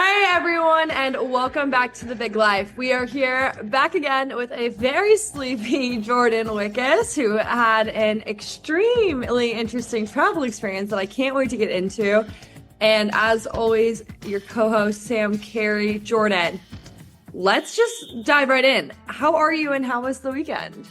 Hey everyone, and welcome back to The Big Life. We are here back again with a very sleepy Jordyn Wickus, who had an extremely interesting travel experience that I can't wait to get into. And as always, your co-host Sam Carey. Jordyn, let's just dive right in. How are you and how was the weekend?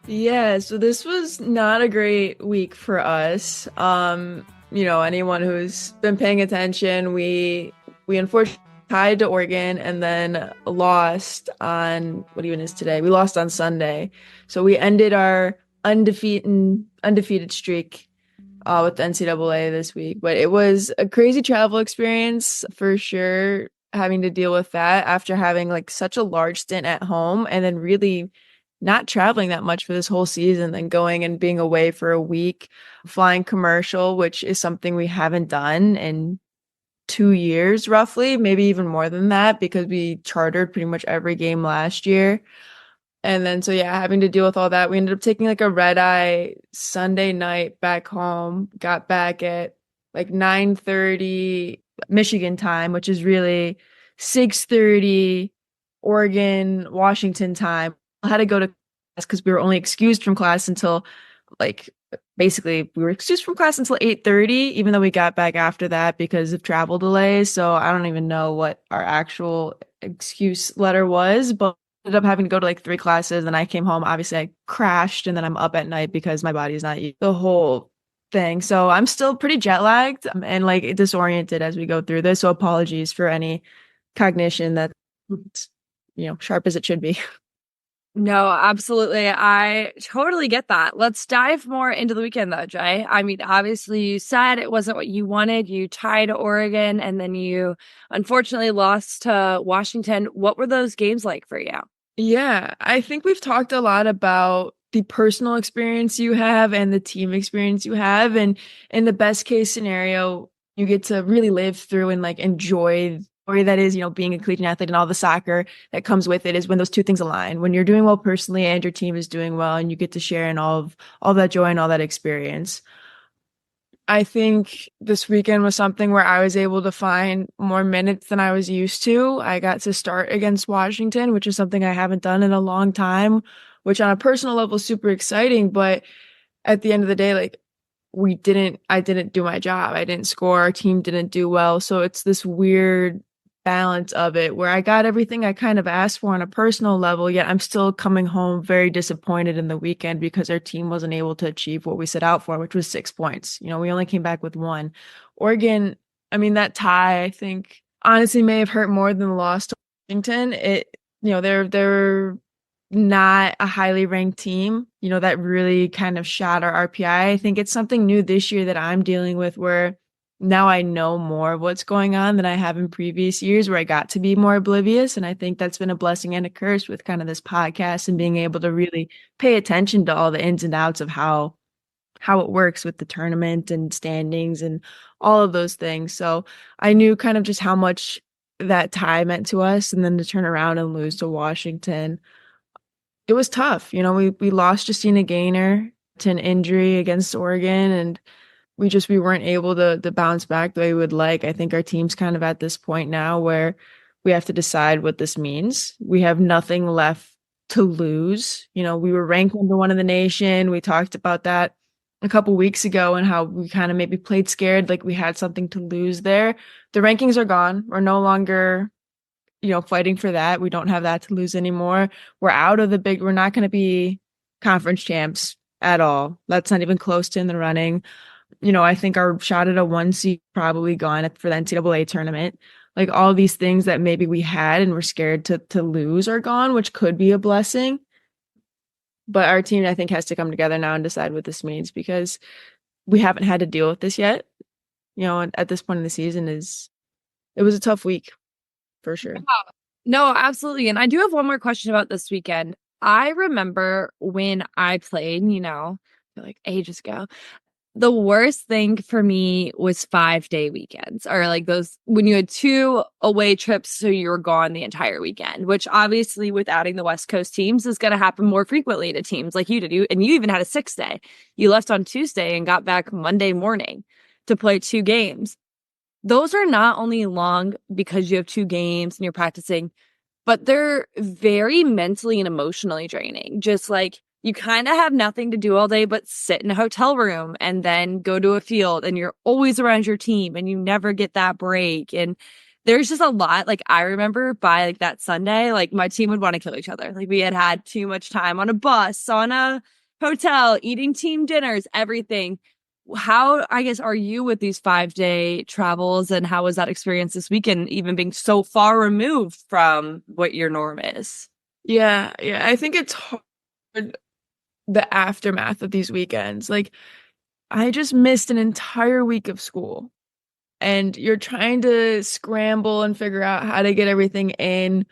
Yeah, so this was not a great week for us. Anyone who's been paying attention, we unfortunately tied to Oregon and then lost on what even is today? We lost on Sunday. So we ended our undefeated streak with the NCAA this week. But it was a crazy travel experience for sure, having to deal with that after having like such a large stint at home and then really not traveling that much for this whole season, then going and being away for a week, flying commercial, which is something we haven't done in 2 years, roughly, maybe even more than that, because we chartered pretty much every game last year. And then, so yeah, having to deal with all that, we ended up taking like a red eye Sunday night back home, got back at like 9:30 Michigan time, which is really 6:30 Oregon, Washington time. I had to go to class because we were only excused from class until like basically we were excused from class until 8:30, even though we got back after that because of travel delays. So I don't even know what our actual excuse letter was, but ended up having to go to like three classes. And I came home, obviously I crashed, and then I'm up at night because my body is not used to the whole thing. So I'm still pretty jet lagged and like disoriented as we go through this. So apologies for any cognition that's, sharp as it should be. No, absolutely. I totally get that. Let's dive more into the weekend though, Jay. I mean, obviously you said it wasn't what you wanted. You tied Oregon and then you unfortunately lost to Washington. What were those games like for you? Yeah, I think we've talked a lot about the personal experience you have and the team experience you have. And in the best case scenario, you get to really live through and like enjoy or that is, being a collegiate athlete and all the soccer that comes with it is when those two things align. When you're doing well personally and your team is doing well and you get to share in all that joy and all that experience. I think this weekend was something where I was able to find more minutes than I was used to. I got to start against Washington, which is something I haven't done in a long time, which on a personal level is super exciting. But at the end of the day, like I didn't do my job. I didn't score. Our team didn't do well. So it's this weird balance of it where I got everything I kind of asked for on a personal level, yet I'm still coming home very disappointed in the weekend because our team wasn't able to achieve what we set out for, which was 6 points. We only came back with one. Oregon, I mean, that tie, I think, honestly may have hurt more than the loss to Washington. They're not a highly ranked team, that really kind of shot our RPI. I think it's something new this year that I'm dealing with where now I know more of what's going on than I have in previous years where I got to be more oblivious. And I think that's been a blessing and a curse with kind of this podcast and being able to really pay attention to all the ins and outs of how it works with the tournament and standings and all of those things. So I knew kind of just how much that tie meant to us, and then to turn around and lose to Washington. It was tough. We lost Justina Gaynor to an injury against Oregon, and we weren't able to bounce back the way we would like. I think our team's kind of at this point now where we have to decide what this means. We have nothing left to lose. We were ranked number one in the nation. We talked about that a couple weeks ago and how we kind of maybe played scared, like we had something to lose there. The rankings are gone. We're no longer, fighting for that. We don't have that to lose anymore. We're not going to be conference champs at all. That's not even close to in the running. I think our shot at a 1 seed probably gone for the NCAA tournament. Like all these things that maybe we had and we're scared to lose are gone, which could be a blessing. But our team, I think, has to come together now and decide what this means because we haven't had to deal with this yet. At this point in the season it was a tough week for sure. No, absolutely. And I do have one more question about this weekend. I remember when I played, like ages ago. The worst thing for me was 5-day weekends, or like those when you had two away trips, so you were gone the entire weekend, which obviously with adding the West Coast teams is going to happen more frequently to teams like you did. And you even had a 6-day. You left on Tuesday and got back Monday morning to play two games. those are not only long because you have two games and you're practicing, but they're very mentally and emotionally draining. Just like you kind of have nothing to do all day but sit in a hotel room and then go to a field and you're always around your team and you never get that break. And there's just a lot. Like I remember by like that Sunday, like my team would want to kill each other. Like we had had too much time on a bus, on a hotel, eating team dinners, everything. How, I guess, are you with these 5-day travels, and how was that experience this weekend, even being so far removed from what your norm is? Yeah, yeah. I think it's hard, the aftermath of these weekends. Like, I just missed an entire week of school, and you're trying to scramble and figure out how to get everything in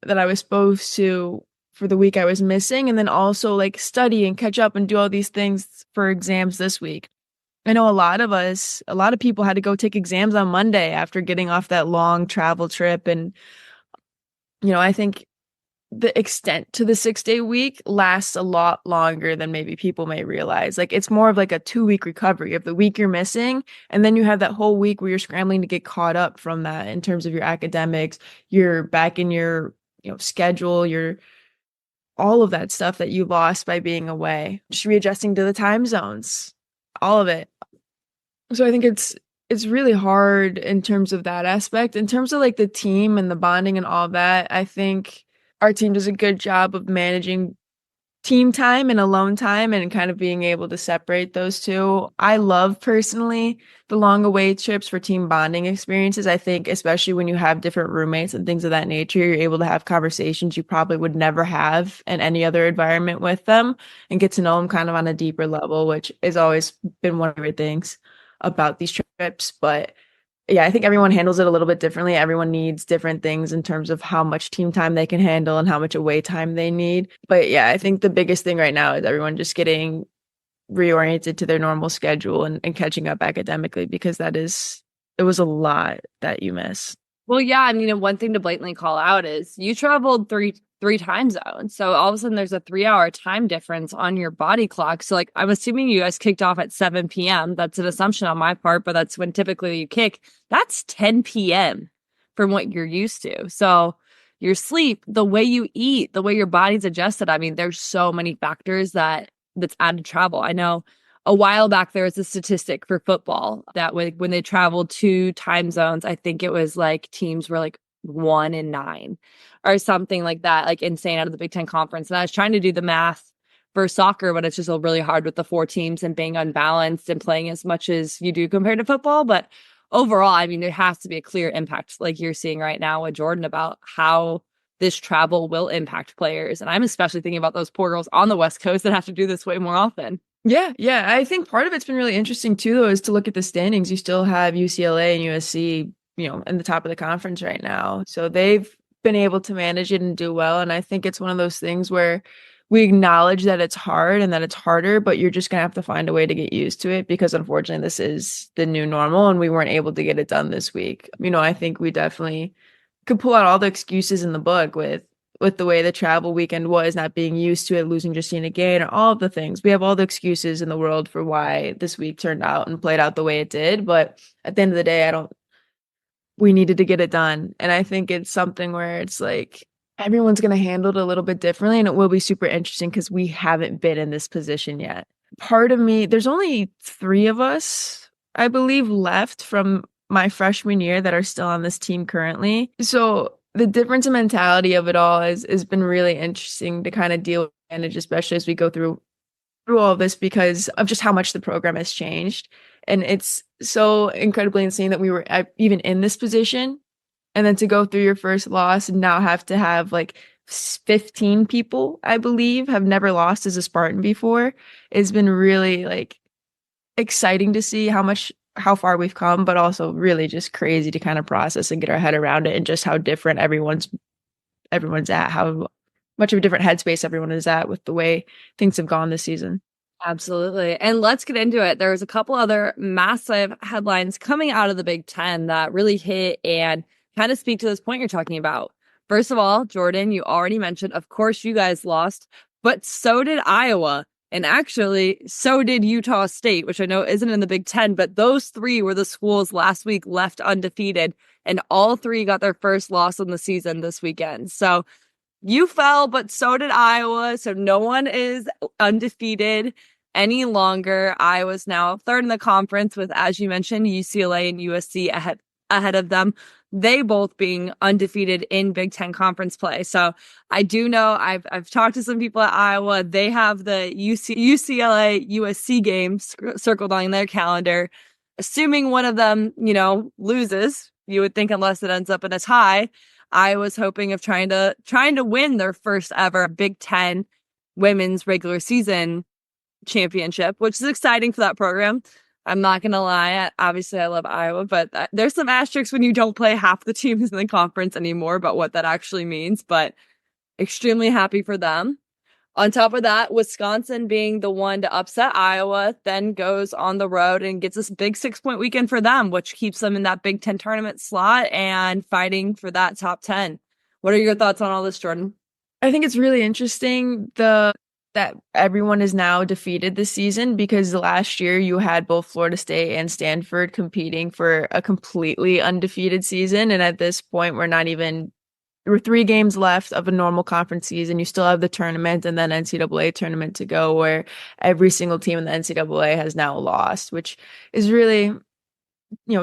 that I was supposed to for the week I was missing, and then also like study and catch up and do all these things for exams this week. I know a lot of people had to go take exams on Monday after getting off that long travel trip. And, I think the extent to the 6-day week lasts a lot longer than maybe people may realize. Like it's more of like a 2-week recovery of the week you're missing. And then you have that whole week where you're scrambling to get caught up from that in terms of your academics. You're back in your, schedule, your all of that stuff that you lost by being away, just readjusting to the time zones, all of it. So I think it's really hard in terms of that aspect. In terms of like the team and the bonding and all that, I think our team does a good job of managing team time and alone time and kind of being able to separate those two. I love personally the long away trips for team bonding experiences. I think especially when you have different roommates and things of that nature, you're able to have conversations you probably would never have in any other environment with them and get to know them kind of on a deeper level, which has always been one of my favorite things about these trips. But yeah, I think everyone handles it a little bit differently. Everyone needs different things in terms of how much team time they can handle and how much away time they need. But yeah, I think the biggest thing right now is everyone just getting reoriented to their normal schedule and catching up academically because it was a lot that you miss. Well, yeah, I mean, and one thing to blatantly call out is you traveled three time zones. So all of a sudden there's a 3-hour time difference on your body clock. So like I'm assuming you guys kicked off at 7 p.m. That's an assumption on my part, but that's when typically you kick. That's 10 p.m. from what you're used to. So your sleep, the way you eat, the way your body's adjusted. I mean, there's so many factors that's added to travel. I know a while back there was a statistic for football that when they traveled 2 time zones, I think it was like teams were like 1 in 9 or something like that, like insane out of the Big Ten conference. And I was trying to do the math for soccer, but it's just really hard with the 4 teams and being unbalanced and playing as much as you do compared to football. But overall, I mean, there has to be a clear impact, like you're seeing right now with Jordyn, about how this travel will impact players. And I'm especially thinking about those poor girls on the West Coast that have to do this way more often. Yeah, yeah. I think part of it's been really interesting too, though, is to look at the standings. You still have UCLA and USC, in the top of the conference right now. So they've been able to manage it and do well. And I think it's one of those things where we acknowledge that it's hard and that it's harder, but you're just gonna have to find a way to get used to it because unfortunately this is the new normal and we weren't able to get it done this week. I think we definitely could pull out all the excuses in the book with the way the travel weekend was, not being used to it, losing Justine again, or all of the things. We have all the excuses in the world for why this week turned out and played out the way it did. But at the end of the day, we needed to get it done. And I think it's something where it's like everyone's going to handle it a little bit differently. And it will be super interesting because we haven't been in this position yet. Part of me, there's only 3 of us, I believe, left from my freshman year that are still on this team currently. So the difference in mentality of it all has been really interesting to kind of deal with, and especially as we go through all of this because of just how much the program has changed. And it's so incredibly insane that we were even in this position. And then to go through your first loss and now have to have like 15 people, I believe, have never lost as a Spartan before, it's been really like exciting to see how far we've come, but also really just crazy to kind of process and get our head around it and just how different everyone's at, how much of a different headspace everyone is at with the way things have gone this season. Absolutely. And let's get into it. There was a couple other massive headlines coming out of the Big Ten that really hit and kind of speak to this point you're talking about. First of all, Jordyn, you already mentioned, of course, you guys lost, but so did Iowa. And actually, so did Utah State, which I know isn't in the Big Ten, but those three were the schools last week left undefeated, and all three got their first loss in the season this weekend. So you fell, but so did Iowa. So no one is undefeated any longer. Iowa's now third in the conference with, as you mentioned, UCLA and USC ahead of them. They both being undefeated in Big Ten conference play. So I do know I've talked to some people at Iowa. They have the UCLA USC games circled on their calendar. Assuming one of them, loses, you would think unless it ends up in a tie. I was hoping of trying to win their first ever Big Ten women's regular season championship, which is exciting for that program. I'm not gonna lie. Obviously, I love Iowa, but there's some asterisks when you don't play half the teams in the conference anymore about what that actually means. But extremely happy for them. On top of that, Wisconsin being the one to upset Iowa, then goes on the road and gets this big 6-point weekend for them, which keeps them in that Big Ten tournament slot and fighting for that top 10. What are your thoughts on all this, Jordyn? I think it's really interesting that everyone is now defeated this season because last year you had both Florida State and Stanford competing for a completely undefeated season. And at this point, we're 3 games left of a normal conference season. You still have the tournament and then NCAA tournament to go where every single team in the NCAA has now lost, which is really,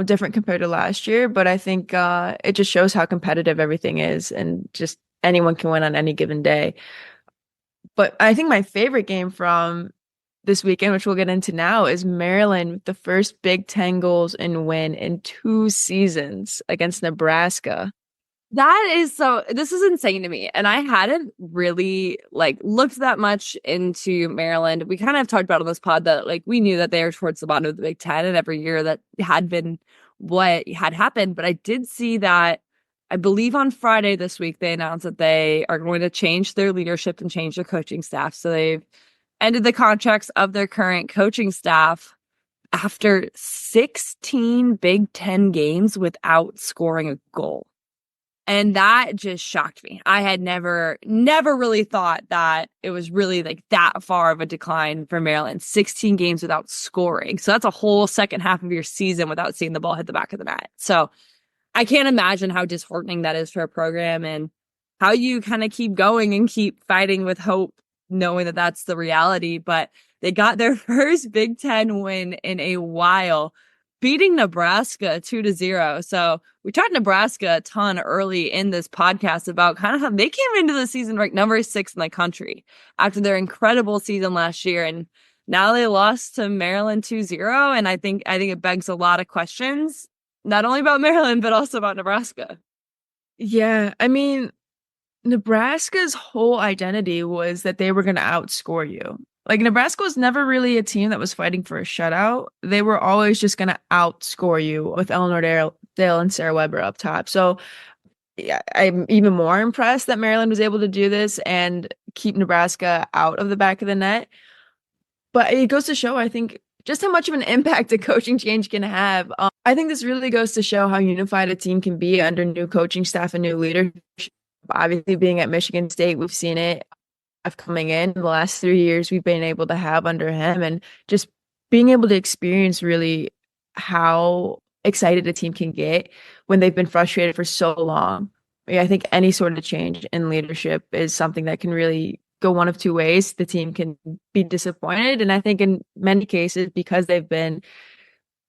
different compared to last year. But I think it just shows how competitive everything is and just anyone can win on any given day. But I think my favorite game from this weekend, which we'll get into now, is Maryland with the first Big Ten goals and win in 2 seasons against Nebraska. This is insane to me. And I hadn't really looked that much into Maryland. We kind of talked about on this pod that we knew that they were towards the bottom of the Big Ten and every year that had been what had happened. But I did see that I believe on Friday this week, they announced that they are going to change their leadership and change their coaching staff. So they've ended the contracts of their current coaching staff after 16 Big Ten games without scoring a goal. And that just shocked me. I had never really thought that it was really that far of a decline for Maryland. 16 games without scoring. So that's a whole second half of your season without seeing the ball hit the back of the net. So I can't imagine how disheartening that is for a program and how you kind of keep going and keep fighting with hope, knowing that that's the reality. But they got their first Big Ten win in a while, beating Nebraska 2-0. So we talked Nebraska a ton early in this podcast about kind of how they came into the season ranked number 6 in the country after their incredible season last year. And now they lost to Maryland 2-0. And I think it begs a lot of questions, not only about Maryland, but also about Nebraska. Yeah, I mean, Nebraska's whole identity was that they were going to outscore you. Nebraska was never really a team that was fighting for a shutout. They were always just going to outscore you with Eleanor Dale and Sarah Weber up top. So yeah, I'm even more impressed that Maryland was able to do this and keep Nebraska out of the back of the net. But it goes to show, I think, just how much of an impact a coaching change can have. I think this really goes to show how unified a team can be under new coaching staff and new leadership. Obviously, being at Michigan State, we've seen it coming in the last 3 years we've been able to have under him, and just being able to experience really how excited a team can get when they've been frustrated for so long. I think any sort of change in leadership is something that can really go one of two ways. The team can be disappointed, and I think in many cases, because they've been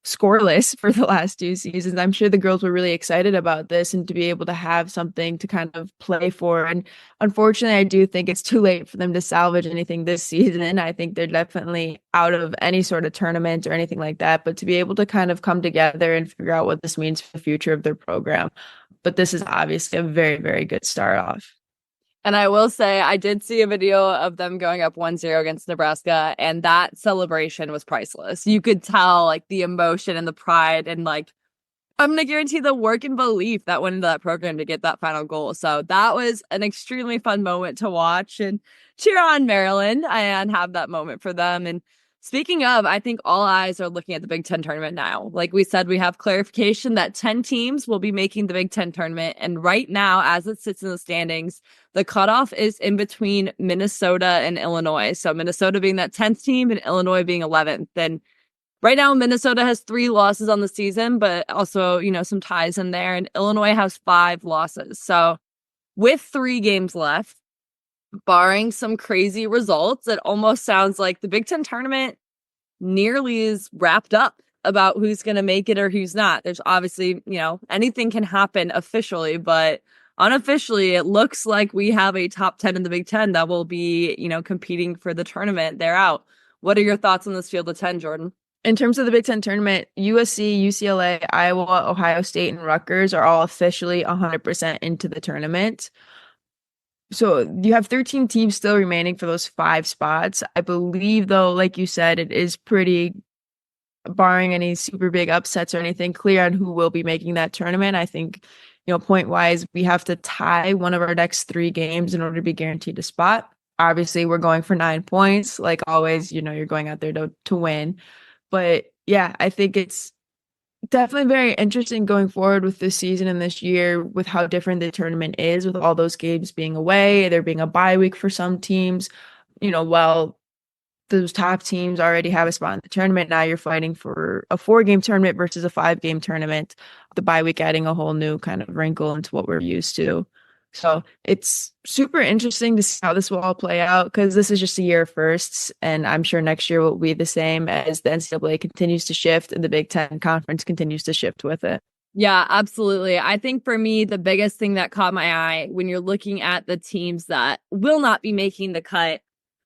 scoreless for the last 2 seasons, I'm sure the girls were really excited about this and to be able to have something to kind of play for. And unfortunately, I do think it's too late for them to salvage anything this season. I think they're definitely out of any sort of tournament or anything like that, but to be able to kind of come together and figure out what this means for the future of their program. But this is obviously a very, very good start off. And I will say, I did see a video of them going up 1-0 against Nebraska, and that celebration was priceless. You could tell, the emotion and the pride, and, I'm going to guarantee the work and belief that went into that program to get that final goal. So that was an extremely fun moment to watch and cheer on Maryland and have that moment for them. And Speaking of, I think all eyes are looking at the Big Ten tournament now. Like we said, we have clarification that 10 teams will be making the Big Ten tournament. And right now, as it sits in the standings, the cutoff is in between Minnesota and Illinois. So Minnesota being that 10th team and Illinois being 11th. And right now, Minnesota has 3 losses on the season, but also, some ties in there. And Illinois has 5 losses. So with 3 games left, barring some crazy results, it almost sounds like the Big Ten tournament nearly is wrapped up about who's going to make it or who's not. There's obviously, anything can happen officially, but unofficially, it looks like we have a top 10 in the Big Ten that will be, competing for the tournament. They're out. What are your thoughts on this field of 10, Jordyn? In terms of the Big Ten tournament, USC, UCLA, Iowa, Ohio State, and Rutgers are all officially 100% into the tournament. So you have 13 teams still remaining for those 5 spots. I believe, though, like you said, it is pretty, barring any super big upsets or anything, clear on who will be making that tournament. I think, point wise, we have to tie one of our next 3 games in order to be guaranteed a spot. Obviously, we're going for 9 points. Like always, you're going out there to win. But yeah, I think it's definitely very interesting going forward with this season and this year with how different the tournament is with all those games being away, there being a bye week for some teams. While those top teams already have a spot in the tournament, now you're fighting for a 4-game tournament versus a 5-game tournament. The bye week adding a whole new kind of wrinkle into what we're used to. So it's super interesting to see how this will all play out because this is just a year of firsts, and I'm sure next year will be the same as the NCAA continues to shift and the Big Ten Conference continues to shift with it. Yeah, absolutely. I think for me, the biggest thing that caught my eye when you're looking at the teams that will not be making the cut,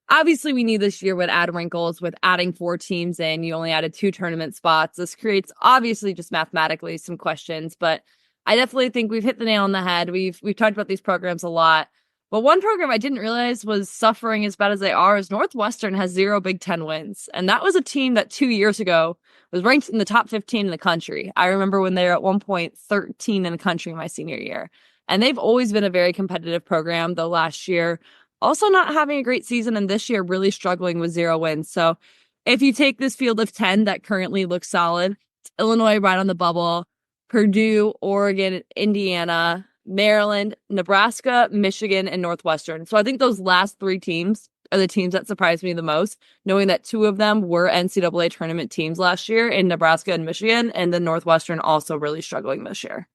obviously we knew this year would add wrinkles with adding 4 teams in. You only added 2 tournament spots. This creates obviously just mathematically some questions, but I definitely think we've hit the nail on the head. We've talked about these programs a lot. But one program I didn't realize was suffering as bad as they are is Northwestern has 0 Big Ten wins. And that was a team that 2 years ago was ranked in the top 15 in the country. I remember when they were at one point 13 in the country my senior year. And they've always been a very competitive program, though last year also not having a great season and this year really struggling with 0 wins. So if you take this field of 10 that currently looks solid, Illinois right on the bubble, Purdue, Oregon, Indiana, Maryland, Nebraska, Michigan, and Northwestern. So I think those last 3 teams are the teams that surprised me the most, knowing that 2 of them were NCAA tournament teams last year in Nebraska and Michigan, and then Northwestern also really struggling this year.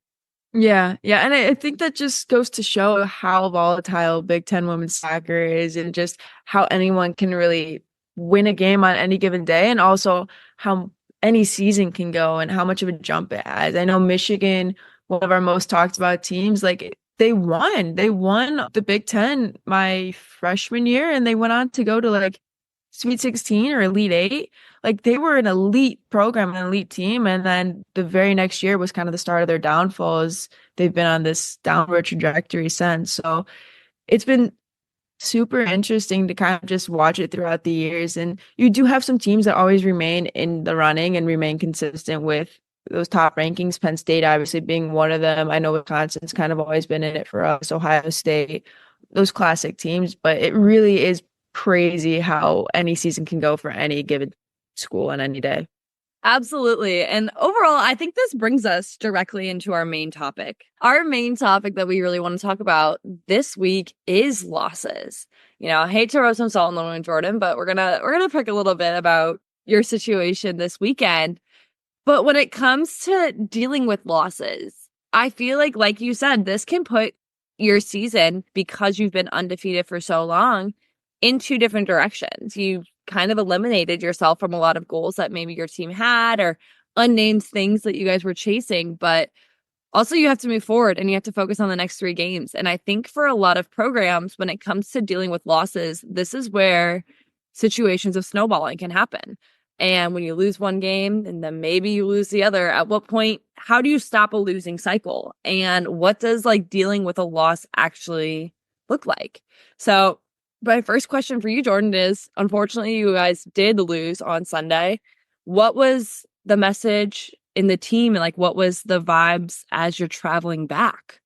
Yeah, yeah. And I think that just goes to show how volatile Big Ten women's soccer is and just how anyone can really win a game on any given day and also how any season can go and how much of a jump it has. I know Michigan, one of our most talked about teams, like they won the Big Ten my freshman year and they went on to go to like Sweet 16 or Elite 8. Like they were an elite program, an elite team. And then the very next year was kind of the start of their downfall as they've been on this downward trajectory since. So it's been super interesting to kind of just watch it throughout the years. And you do have some teams that always remain in the running and remain consistent with those top rankings. Penn State obviously being one of them. I know Wisconsin's kind of always been in it for us, Ohio State, those classic teams, but it really is crazy how any season can go for any given school on any day. Absolutely. And overall, I think this brings us directly into our main topic. Our main topic that we really want to talk about this week is losses. I hate to roast some salt in the wound, Jordyn, but we're gonna pick a little bit about your situation this weekend. But when it comes to dealing with losses, I feel like you said, this can put your season, because you've been undefeated for so long, in 2 different directions. You kind of eliminated yourself from a lot of goals that maybe your team had or unnamed things that you guys were chasing. But also you have to move forward and you have to focus on the next 3 games. And I think for a lot of programs, when it comes to dealing with losses, this is where situations of snowballing can happen. And when you lose one game and then maybe you lose the other, at what point, how do you stop a losing cycle? And what does dealing with a loss actually look like? So my first question for you, Jordyn, is unfortunately you guys did lose on Sunday. What was the message in the team and what was the vibes as you're traveling back?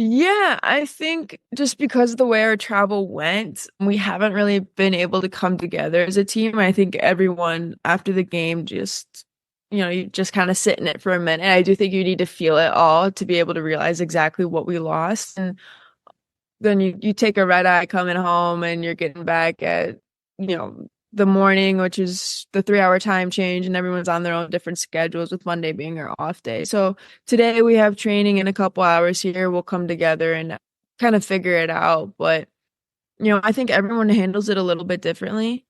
Yeah, I think just because of the way our travel went, we haven't really been able to come together as a team. I think everyone after the game just, you just kind of sit in it for a minute. I do think you need to feel it all to be able to realize exactly what we lost. And then you take a red eye coming home and you're getting back at, the morning, which is the 3 hour time change, and everyone's on their own different schedules with Monday being our off day. So today we have training in a couple hours here. We'll come together and kind of figure it out. But, I think everyone handles it a little bit differently.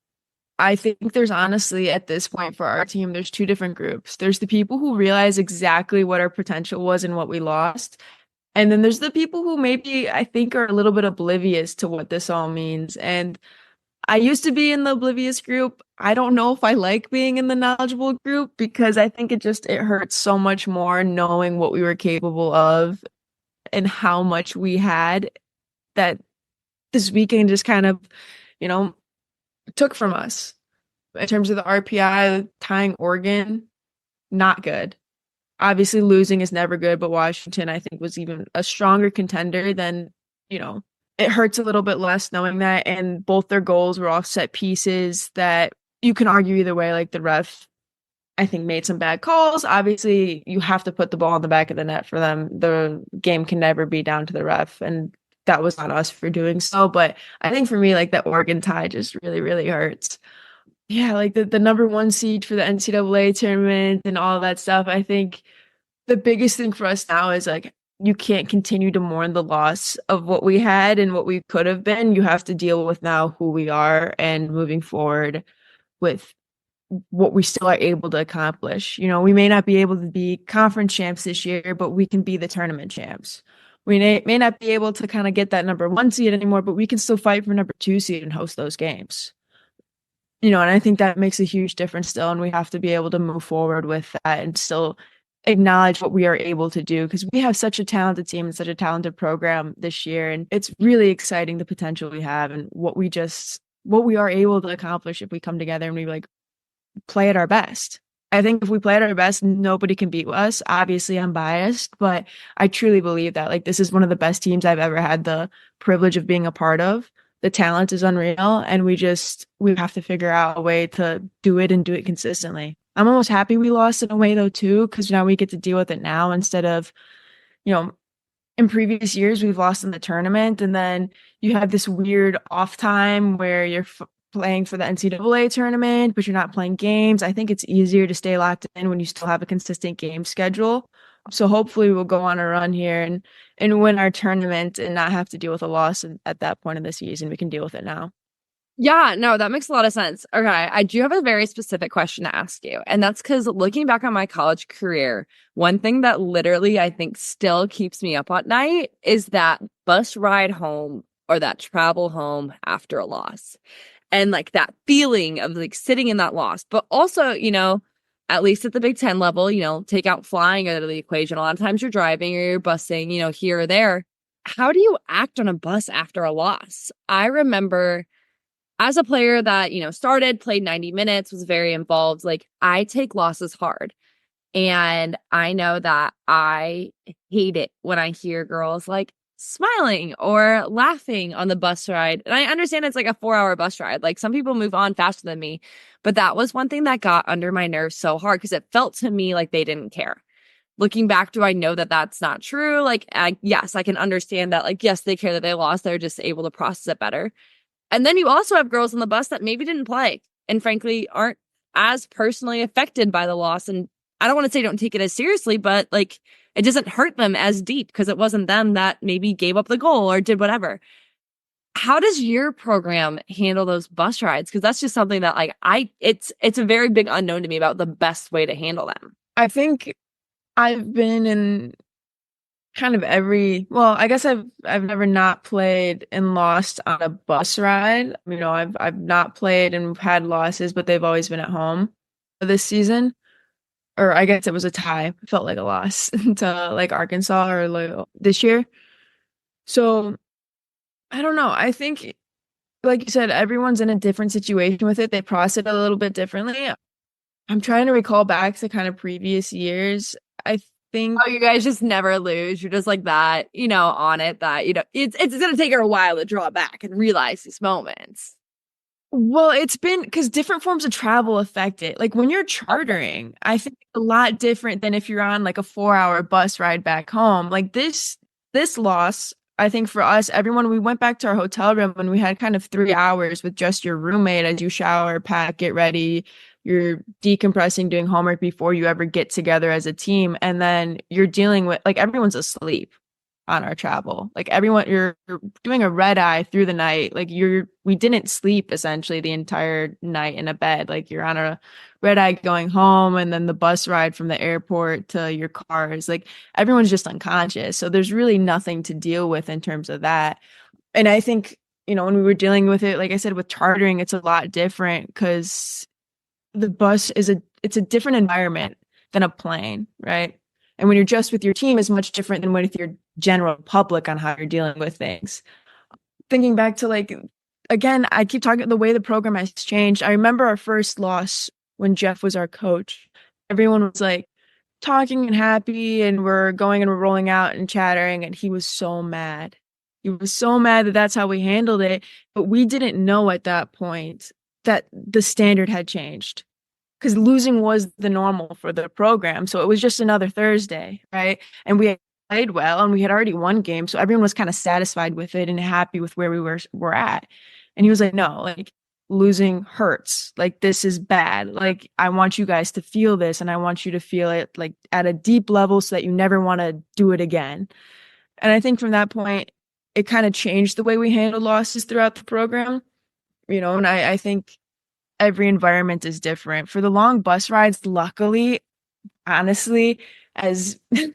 I think there's honestly at this point for our team, there's two different groups. There's the people who realize exactly what our potential was and what we lost. And then there's the people who maybe I think are a little bit oblivious to what this all means. And I used to be in the oblivious group. I don't know if I like being in the knowledgeable group because I think it hurts so much more knowing what we were capable of and how much we had that this weekend just kind of, you know, took from us. In terms of the RPI, tying Oregon, not good. Obviously, losing is never good, but Washington, I think, was even a stronger contender than, it hurts a little bit less knowing that. And both their goals were off set pieces that you can argue either way. Like the ref, I think, made some bad calls. Obviously, you have to put the ball in the back of the net for them. The game can never be down to the ref. And that was on us for doing so. But I think for me, like that Oregon tie just really, really hurts. Yeah, like the number one seed for the NCAA tournament and all that stuff. I think the biggest thing for us now is like you can't continue to mourn the loss of what we had and what we could have been. You have to deal with now who we are and moving forward with what we still are able to accomplish. We may not be able to be conference champs this year, but we can be the tournament champs. We may not be able to kind of get that number one seed anymore, but we can still fight for number two seed and host those games. And I think that makes a huge difference still. And we have to be able to move forward with that and still acknowledge what we are able to do because we have such a talented team and such a talented program this year. And it's really exciting the potential we have and what we are able to accomplish if we come together and we like play at our best. I think if we play at our best, nobody can beat us. Obviously, I'm biased, but I truly believe that like this is one of the best teams I've ever had the privilege of being a part of. The talent is unreal, and we have to figure out a way to do it and do it consistently. I'm almost happy we lost in a way though too, because now we get to deal with it now instead of, you know, in previous years we've lost in the tournament, and then you have this weird off time where you're playing for the NCAA tournament, but you're not playing games. I think it's easier to stay locked in when you still have a consistent game schedule. So hopefully we'll go on a run here and win our tournament and not have to deal with a loss at that point in the season. We can deal with it now. Yeah, no, that makes a lot of sense. Okay, I do have a very specific question to ask you. And that's because looking back on my college career, one thing that literally I think still keeps me up at night is that bus ride home or that travel home after a loss. And like that feeling of like sitting in that loss. But also, at least at the Big Ten level, take out flying out of the equation. A lot of times you're driving or you're busing, here or there. How do you act on a bus after a loss? I remember as a player that, played 90 minutes, was very involved, like I take losses hard. And I know that I hate it when I hear girls like smiling or laughing on the bus ride. And I understand it's like a 4-hour bus ride. Like some people move on faster than me. But that was one thing that got under my nerves so hard because it felt to me like they didn't care. Looking back, do I know that that's not true? Like, yes, I can understand that. Like, yes, they care that they lost. They're just able to process it better. And then you also have girls on the bus that maybe didn't play and frankly aren't as personally affected by the loss. And I don't want to say don't take it as seriously, but like it doesn't hurt them as deep because it wasn't them that maybe gave up the goal or did whatever. How does your program handle those bus rides? Because that's just something that like it's a very big unknown to me about the best way to handle them. I think I've been in kind of I guess I've never not played and lost on a bus ride. I've not played and had losses, but they've always been at home this season. Or I guess it was a tie. It felt like a loss to like Arkansas or like this year. So I don't know. I think like you said, everyone's in a different situation with it. They process it a little bit differently. I'm trying to recall back to kind of previous years. I think Oh, you guys just never lose. You're just like that, on it that, it's gonna take her a while to draw back and realize these moments. well, it's been because different forms of travel affect it. Like when you're Okay. chartering, I think it's a lot different than if you're on like a 4 hour bus ride back home. Like this loss, I think for us, everyone, we went back to our hotel room and we had kind of 3 hours with just your roommate as you shower, pack, get ready. You're decompressing, doing homework before you ever get together as a team. And then you're dealing with like everyone's asleep on our travel. Like everyone, you're doing a red eye through the night. Like we didn't sleep essentially the entire night in a bed. Like you're on a red eye going home, and then the bus ride from the airport to your cars. Like everyone's just unconscious. So there's really nothing to deal with in terms of that. And I think, when we were dealing with it, like I said, with chartering, it's a lot different because the bus it's a different environment than a plane, right? And when you're just with your team is much different than with your general public on how you're dealing with things. Thinking back to like again, I keep talking the way the program has changed. I remember our first loss when Jeff was our coach. Everyone was like talking and happy, and we're going and we're rolling out and chattering, and he was so mad. He was so mad that that's how we handled it, but we didn't know at that point that the standard had changed because losing was the normal for the program. So it was just another Thursday, right? And we had played well and we had already won games. So everyone was kind of satisfied with it and happy with where were at. And he was like, no, like losing hurts. Like this is bad. Like I want you guys to feel this and I want you to feel it like at a deep level so that you never want to do it again. And I think from that point, it kind of changed the way we handle losses throughout the program, and I think every environment is different. For the long bus rides, luckily, honestly, as you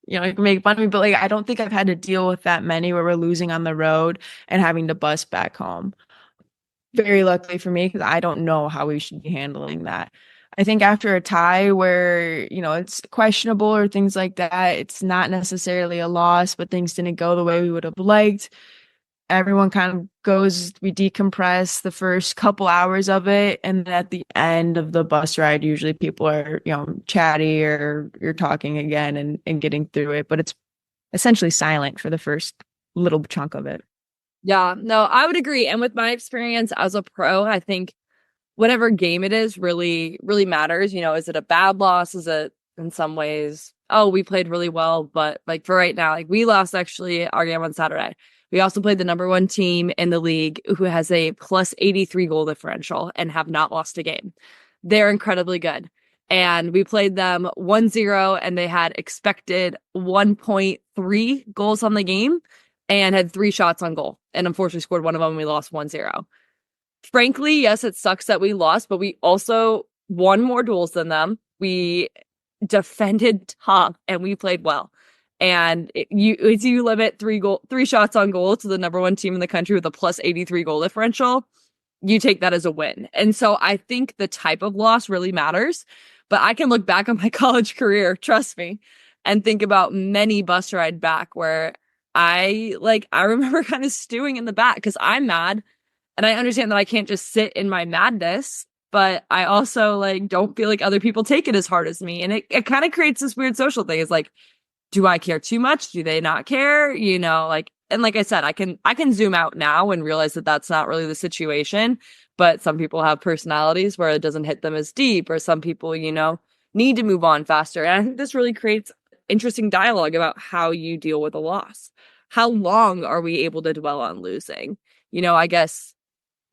can make fun of me, but like I don't think I've had to deal with that many where we're losing on the road and having to bus back home. Very luckily for me, because I don't know how we should be handling that. I think after a tie where, it's questionable or things like that, it's not necessarily a loss, but things didn't go the way we would have liked. Everyone kind of goes, we decompress the first couple hours of it, and then at the end of the bus ride usually people are chatty or you're talking again and getting through it, but it's essentially silent for the first little chunk of it. Yeah, no, I would agree. And with my experience as a pro, I think whatever game it is really, really matters. Is it a bad loss? Is it in some ways, oh, we played really well, but like for right now, like we lost actually our game on Saturday. We also played the number one team in the league who has a plus 83 goal differential and have not lost a game. They're incredibly good. And we played them 1-0 and they had expected 1.3 goals on the game and had 3 shots on goal. And unfortunately scored one of them and we lost 1-0. Frankly, yes, it sucks that we lost, but we also won more duels than them. We defended tough and we played well. And you limit 3 shots on goal to the number one team in the country with a plus 83 goal differential, you take that as a win. And so I think the type of loss really matters. But I can look back on my college career, trust me, and think about many bus ride back where I remember kind of stewing in the back because I'm mad and I understand that I can't just sit in my madness, but I also like don't feel like other people take it as hard as me. And it kind of creates this weird social thing. It's like, do I care too much? Do they not care? And like I said, I can zoom out now and realize that that's not really the situation. But some people have personalities where it doesn't hit them as deep, or some people, need to move on faster. And I think this really creates interesting dialogue about how you deal with a loss. How long are we able to dwell on losing? I guess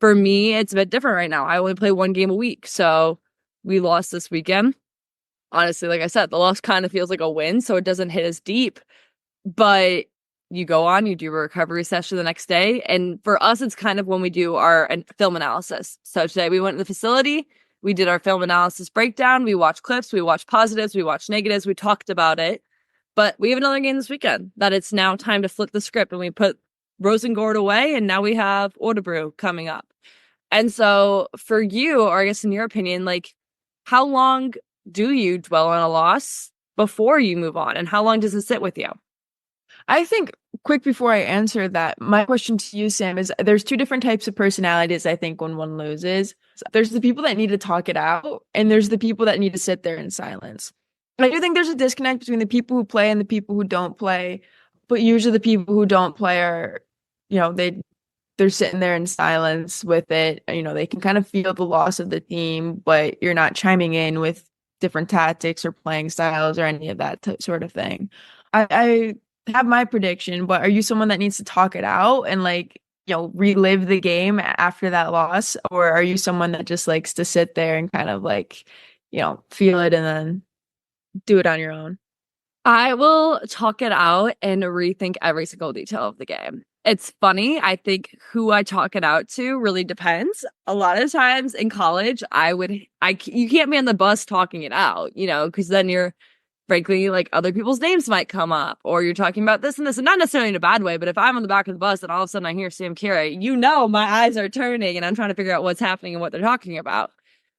for me, it's a bit different right now. I only play one game a week. So we lost this weekend. Honestly, like I said, the loss kind of feels like a win, so it doesn't hit as deep. But you go on, you do a recovery session the next day. And for us, it's kind of when we do our film analysis. So today we went to the facility, we did our film analysis breakdown, we watched clips, we watched positives, we watched negatives, we talked about it. But we have another game this weekend that it's now time to flip the script, and we put Rosengård away, and now we have Örebro coming up. And so for you, or I guess in your opinion, like how long do you dwell on a loss before you move on? And how long does it sit with you? I think quick before I answer that, my question to you, Sam, is there's two different types of personalities, I think, when one loses. There's the people that need to talk it out, and there's the people that need to sit there in silence. I do think there's a disconnect between the people who play and the people who don't play. But usually the people who don't play are, they're sitting there in silence with it. They can kind of feel the loss of the team, but you're not chiming in with different tactics or playing styles or any of that sort of thing. I have my prediction, but are you someone that needs to talk it out and relive the game after that loss? Or are you someone that just likes to sit there and kind of feel it and then do it on your own? I will talk it out and rethink every single detail of the game. It's funny. I think who I talk it out to really depends. A lot of times in college, you can't be on the bus talking it out, because then you're frankly, like other people's names might come up, or you're talking about this and not necessarily in a bad way, but if I'm on the back of the bus and all of a sudden I hear Sam Kira, my eyes are turning and I'm trying to figure out what's happening and what they're talking about.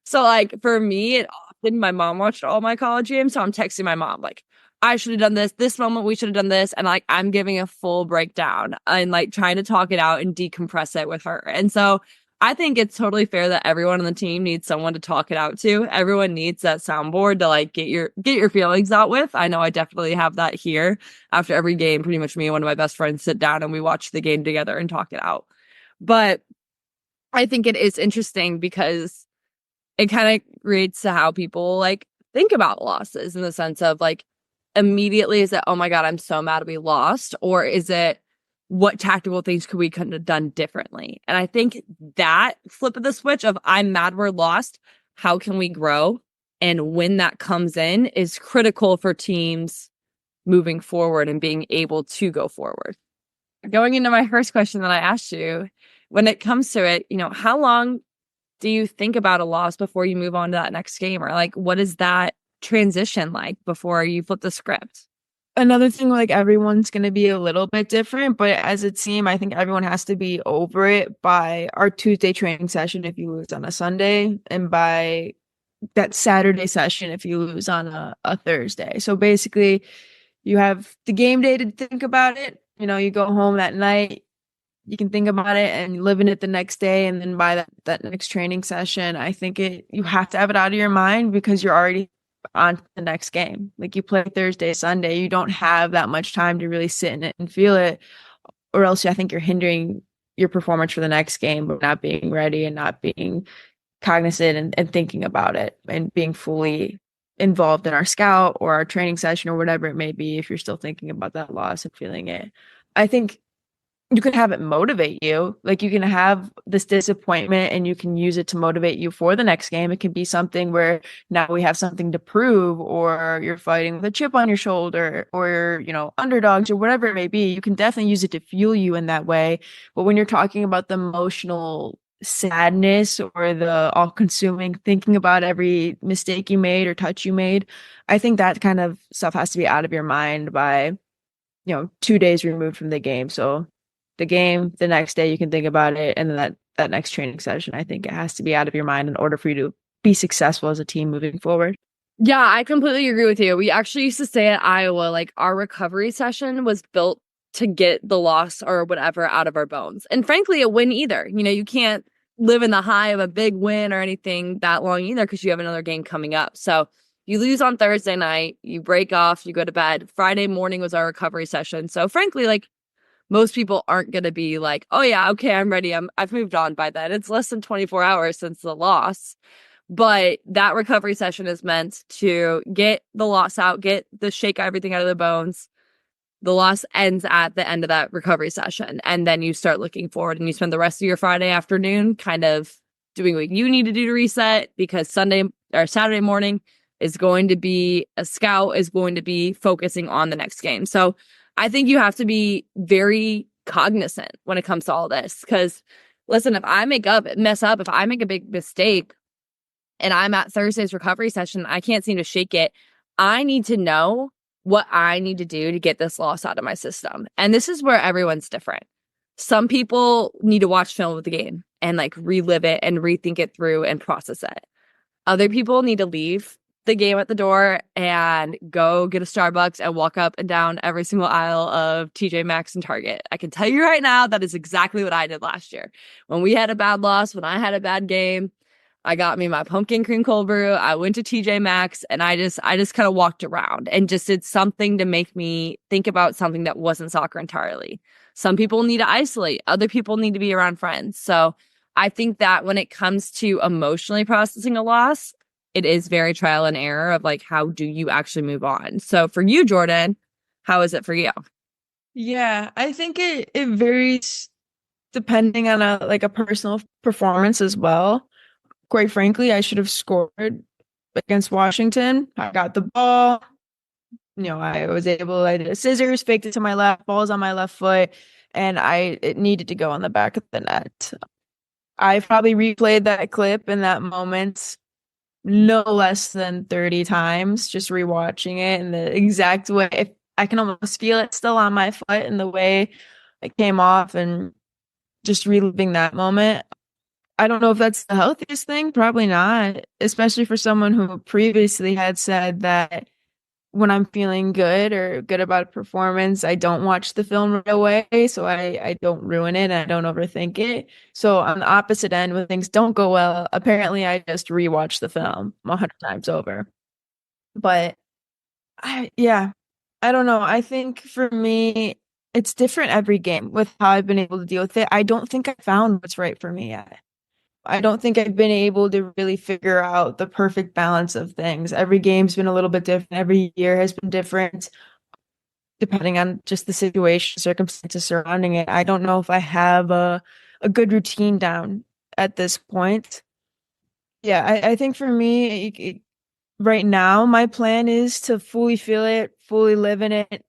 So, like, for me, my mom watched all my college games, so I'm texting my mom, like, I should have done this moment, we should have done this. And like, I'm giving a full breakdown and like trying to talk it out and decompress it with her. And so I think it's totally fair that everyone on the team needs someone to talk it out to. Everyone needs that soundboard to like get your feelings out with. I know I definitely have that here. After every game, pretty much me and one of my best friends sit down and we watch the game together and talk it out. But I think it is interesting because it kind of creates how people like think about losses in the sense of like immediately is it, oh my God, I'm so mad we lost? Or is it, what tactical things could we have done differently? And I think that flip of the switch of I'm mad we're lost, how can we grow? And when that comes in is critical for teams moving forward and being able to go forward. Going into my first question that I asked you, when it comes to it, how long do you think about a loss before you move on to that next game? Or like, what is that transition like before you flip the script? Another thing, like everyone's going to be a little bit different, but as a team, I think everyone has to be over it by our Tuesday training session if you lose on a Sunday, and by that Saturday session if you lose on a Thursday. So basically, you have the game day to think about it. You go home that night, you can think about it and live in it the next day. And then by that next training session, I think you have to have it out of your mind because you're already on to the next game. Like you play Thursday, Sunday, you don't have that much time to really sit in it and feel it, or else I think you're hindering your performance for the next game, but not being ready and not being cognizant and thinking about it and being fully involved in our scout or our training session or whatever it may be if you're still thinking about that loss and feeling it. I think you can have it motivate you. Like you can have this disappointment and you can use it to motivate you for the next game. It can be something where now we have something to prove, or you're fighting with a chip on your shoulder, or underdogs or whatever it may be. You can definitely use it to fuel you in that way. But when you're talking about the emotional sadness or the all-consuming thinking about every mistake you made or touch you made, I think that kind of stuff has to be out of your mind by 2 days removed from the game. So the game, the next day you can think about it, and then that next training session, I think it has to be out of your mind in order for you to be successful as a team moving forward. Yeah, I completely agree with you. We actually used to say at Iowa, like our recovery session was built to get the loss or whatever out of our bones. And frankly, a win either. You can't live in the high of a big win or anything that long either because you have another game coming up. So you lose on Thursday night, you break off, you go to bed. Friday morning was our recovery session. So frankly, like most people aren't going to be like, oh yeah, okay, I'm ready. I've moved on by then. It's less than 24 hours since the loss. But that recovery session is meant to get the loss out, get the shake everything out of the bones. The loss ends at the end of that recovery session. And then you start looking forward and you spend the rest of your Friday afternoon kind of doing what you need to do to reset, because Sunday or Saturday morning is going to be a scout, is going to be focusing on the next game. So I think you have to be very cognizant when it comes to all this. Because listen, if I mess up, if I make a big mistake and I'm at Thursday's recovery session, I can't seem to shake it. I need to know what I need to do to get this loss out of my system. And this is where everyone's different. Some people need to watch film of the game and like relive it and rethink it through and process it. Other people need to leave the game at the door and go get a Starbucks and walk up and down every single aisle of TJ Maxx and Target. I can tell you right now, that is exactly what I did last year. When we had a bad loss, when I had a bad game, I got me my pumpkin cream cold brew. I went to TJ Maxx and I just kind of walked around and just did something to make me think about something that wasn't soccer entirely. Some people need to isolate, other people need to be around friends. So I think that when it comes to emotionally processing a loss, it is very trial and error of like, how do you actually move on? So for you, Jordyn, how is it for you? Yeah, I think it varies depending on a personal performance as well. Quite frankly, I should have scored against Washington. I got the ball. I was able, I did a scissors, faked it to my left, ball's on my left foot, and it needed to go on the back of the net. I probably replayed that clip in that moment no less than 30 times, just rewatching it in the exact way. If I can almost feel it still on my foot and the way it came off and just reliving that moment. I don't know if that's the healthiest thing, probably not, especially for someone who previously had said that when I'm feeling good or good about a performance, I don't watch the film right away. So I don't ruin it and I don't overthink it. So on the opposite end, when things don't go well, apparently I just rewatch the film 100 times over. But yeah, I don't know. I think for me, it's different every game with how I've been able to deal with it. I don't think I found what's right for me yet. I don't think I've been able to really figure out the perfect balance of things. Every game's been a little bit different. Every year has been different, depending on just the situation, circumstances surrounding it. I don't know if I have a good routine down at this point. Yeah, I think for me, right now, my plan is to fully feel it, fully live in it,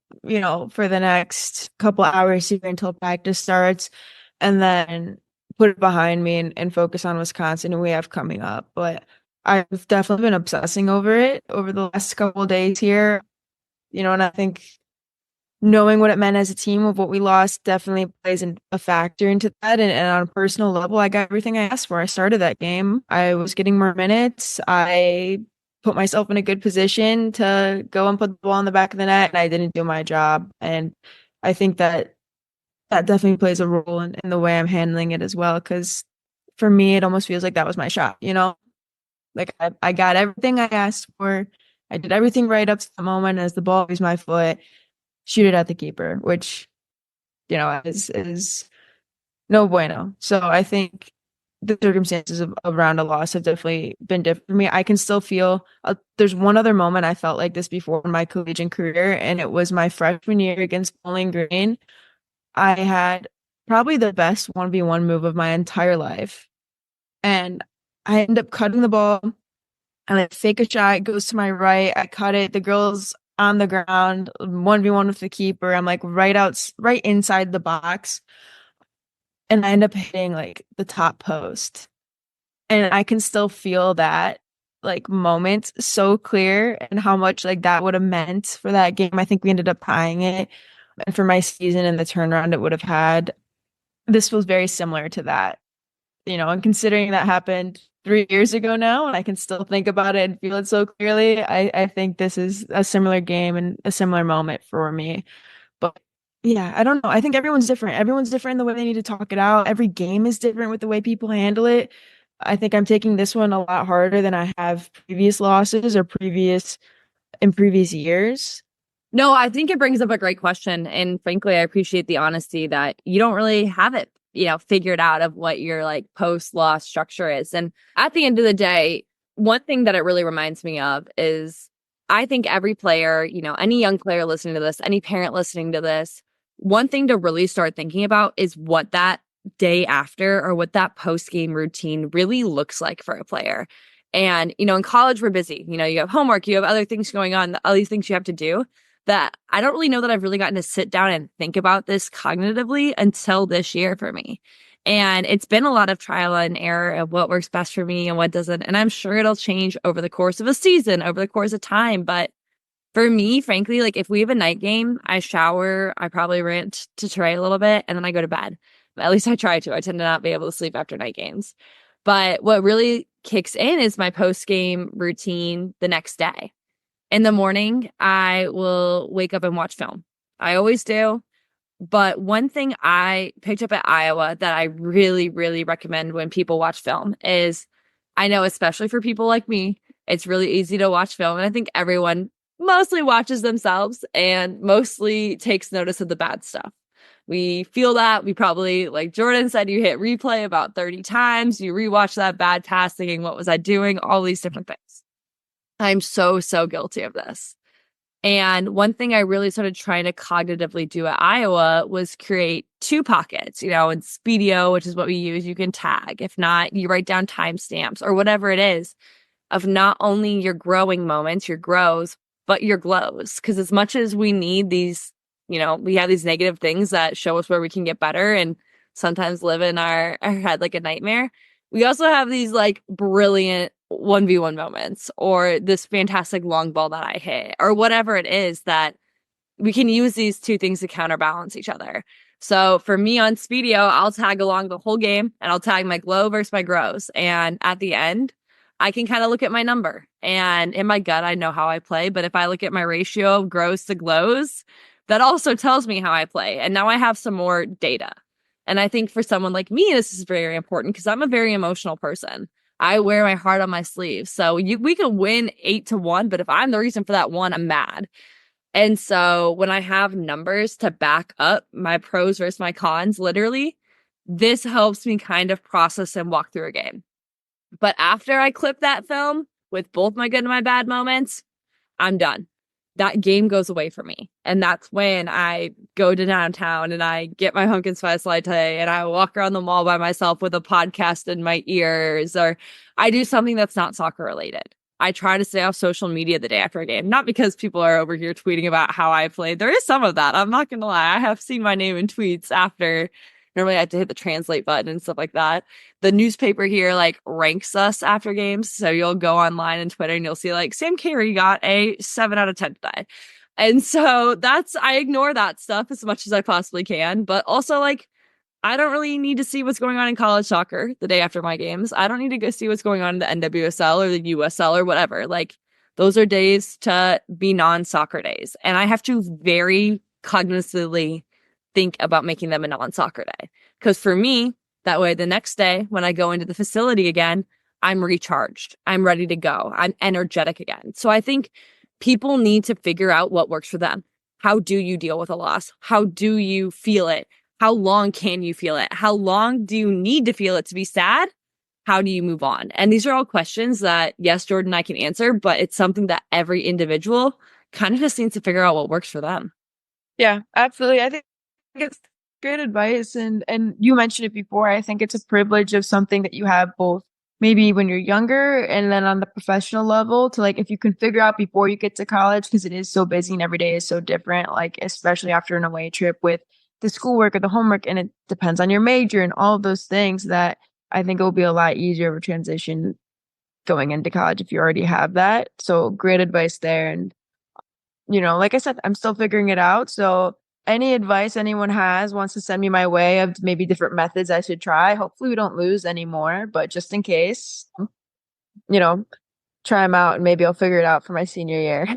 for the next couple hours here until practice starts, and then put it behind me and focus on Wisconsin and we have coming up. But I've definitely been obsessing over it over the last couple of days here, and I think knowing what it meant as a team of what we lost definitely plays a factor into that. And on a personal level, I got everything I asked for. I started that game. I was getting more minutes. I put myself in a good position to go and put the ball in the back of the net, and I didn't do my job. And I think that definitely plays a role in the way I'm handling it as well. Because for me, it almost feels like that was my shot. Like I got everything I asked for. I did everything right up to the moment as the ball leaves my foot, shoot it at the keeper, which is no bueno. So I think the circumstances around a loss have definitely been different for me. I can still feel there's one other moment I felt like this before in my collegiate career, and it was my freshman year against Bowling Green. I had probably the best 1v1 move of my entire life. And I end up cutting the ball and I fake a shot, it goes to my right. I cut it. The girl's on the ground, 1v1 with the keeper. I'm like right inside the box. And I end up hitting like the top post. And I can still feel that like moment so clear and how much like that would have meant for that game. I think we ended up tying it. And for my season and the turnaround it would have had, this was very similar to that. And considering that happened 3 years ago now, and I can still think about it and feel it so clearly, I think this is a similar game and a similar moment for me. But yeah, I don't know. I think everyone's different. Everyone's different in the way they need to talk it out. Every game is different with the way people handle it. I think I'm taking this one a lot harder than I have previous losses or previous years. No, I think it brings up a great question. And frankly, I appreciate the honesty that you don't really have it, figured out of what your like post loss structure is. And at the end of the day, one thing that it really reminds me of is I think every player, any young player listening to this, any parent listening to this, one thing to really start thinking about is what that day after or what that post game routine really looks like for a player. And, in college, we're busy. You have homework, you have other things going on, all these things you have to do that I don't really know that I've really gotten to sit down and think about this cognitively until this year for me. And it's been a lot of trial and error of what works best for me and what doesn't. And I'm sure it'll change over the course of a season, over the course of time. But for me, frankly, like if we have a night game, I shower, I probably rant to Trey a little bit, and then I go to bed. At least I try to. I tend to not be able to sleep after night games. But what really kicks in is my post game routine the next day. In the morning, I will wake up and watch film. I always do. But one thing I picked up at Iowa that I really, really recommend when people watch film is I know, especially for people like me, it's really easy to watch film. And I think everyone mostly watches themselves and mostly takes notice of the bad stuff. We feel that. We probably, like Jordyn said, you hit replay about 30 times. You rewatch that bad pass thinking, what was I doing? All these different things. I'm so, so guilty of this. And one thing I really started trying to cognitively do at Iowa was create two pockets, in Speedio, which is what we use, you can tag. If not, you write down timestamps or whatever it is of not only your growing moments, your grows, but your glows. Because as much as we need these, we have these negative things that show us where we can get better and sometimes live in our head like a nightmare. We also have these like brilliant 1v1 moments or this fantastic long ball that I hit or whatever it is that we can use these two things to counterbalance each other. So for me on Speedio, I'll tag along the whole game and I'll tag my glow versus my grows. And at the end, I can kind of look at my number and in my gut, I know how I play. But if I look at my ratio of grows to glows, that also tells me how I play. And now I have some more data. And I think for someone like me, this is very important because I'm a very emotional person. I wear my heart on my sleeve. So we could win 8-1, but if I'm the reason for that one, I'm mad. And so when I have numbers to back up my pros versus my cons, literally, this helps me kind of process and walk through a game. But after I clip that film with both my good and my bad moments, I'm done. That game goes away for me. And that's when I go to downtown and I get my pumpkin spice latte and I walk around the mall by myself with a podcast in my ears, or I do something that's not soccer related. I try to stay off social media the day after a game, not because people are over here tweeting about how I played. There is some of that. I'm not going to lie. I have seen my name in tweets after. Normally I have to hit the translate button and stuff like that. The newspaper here like ranks us after games. So you'll go online and Twitter and you'll see like Sam Carey got a 7 out of 10 today. And so I ignore that stuff as much as I possibly can. But also like, I don't really need to see what's going on in college soccer the day after my games. I don't need to go see what's going on in the NWSL or the USL or whatever. Like those are days to be non-soccer days. And I have to very cognitively think about making them a non-soccer day. Because for me, that way the next day when I go into the facility again, I'm recharged. I'm ready to go. I'm energetic again. So I think people need to figure out what works for them. How do you deal with a loss? How do you feel it? How long can you feel it? How long do you need to feel it to be sad? How do you move on? And these are all questions that, yes, Jordyn and I can answer, but it's something that every individual kind of just needs to figure out what works for them. Yeah, absolutely. I think it's great advice. And you mentioned it before. I think it's a privilege of something that you have both maybe when you're younger and then on the professional level to like, if you can figure out before you get to college, because it is so busy and every day is so different, like especially after an away trip with the schoolwork or the homework, and it depends on your major and all of those things, that I think it will be a lot easier of a transition going into college if you already have that. So great advice there. And, like I said, I'm still figuring it out. So any advice anyone wants to send me my way of maybe different methods I should try. Hopefully we don't lose anymore, but just in case, try them out and maybe I'll figure it out for my senior year.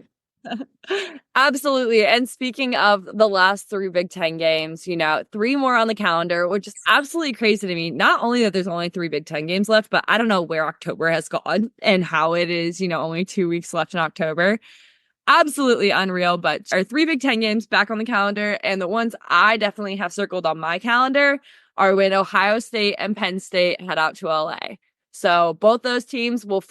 Absolutely. And speaking of the last 3 Big Ten games, 3 more on the calendar, which is absolutely crazy to me. Not only that there's only 3 Big Ten games left, but I don't know where October has gone and how it is, only 2 weeks left in October. Absolutely unreal. But our 3 Big Ten games back on the calendar, and the ones I definitely have circled on my calendar are when Ohio State and Penn State head out to LA. So both those teams will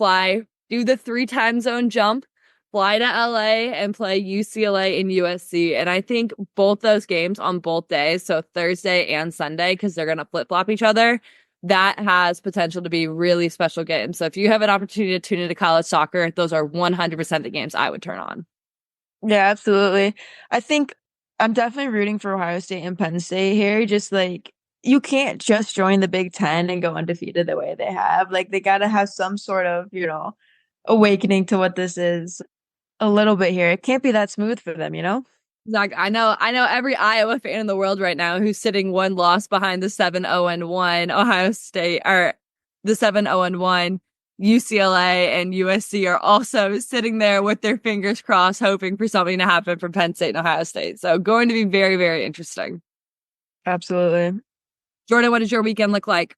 do the 3 time zone jump, fly to LA and play UCLA and USC. And I think both those games on both days, so Thursday and Sunday, because they're going to flip-flop each other, that has potential to be really special games. So if you have an opportunity to tune into college soccer, those are 100% the games I would turn on. Yeah, absolutely. I think I'm definitely rooting for Ohio State and Penn State here. Just like, you can't just join the Big Ten and go undefeated the way they have. Like, they got to have some sort of, awakening to what this is a little bit here. It can't be that smooth for them, Zach, I know every Iowa fan in the world right now who's sitting 1 loss behind the 7-0-1 Ohio State, or the 7-0-1 UCLA and USC are also sitting there with their fingers crossed, hoping for something to happen for Penn State and Ohio State. So going to be very, very interesting. Absolutely. Jordyn, what does your weekend look like?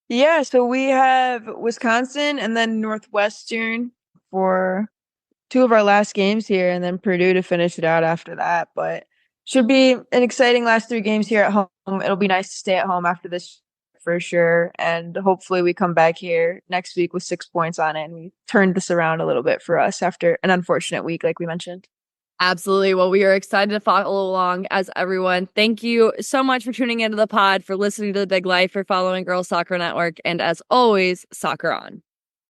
Yeah, so we have Wisconsin and then Northwestern for two of our last games here, and then Purdue to finish it out after that. But should be an exciting last three games here at home. It'll be nice to stay at home after this for sure. And hopefully we come back here next week with 6 points on it and we turn this around a little bit for us after an unfortunate week, like we mentioned. Absolutely. Well, we are excited to follow along as everyone. Thank you so much for tuning into the pod, for listening to The Big Life, for following Girls Soccer Network, and as always, soccer on.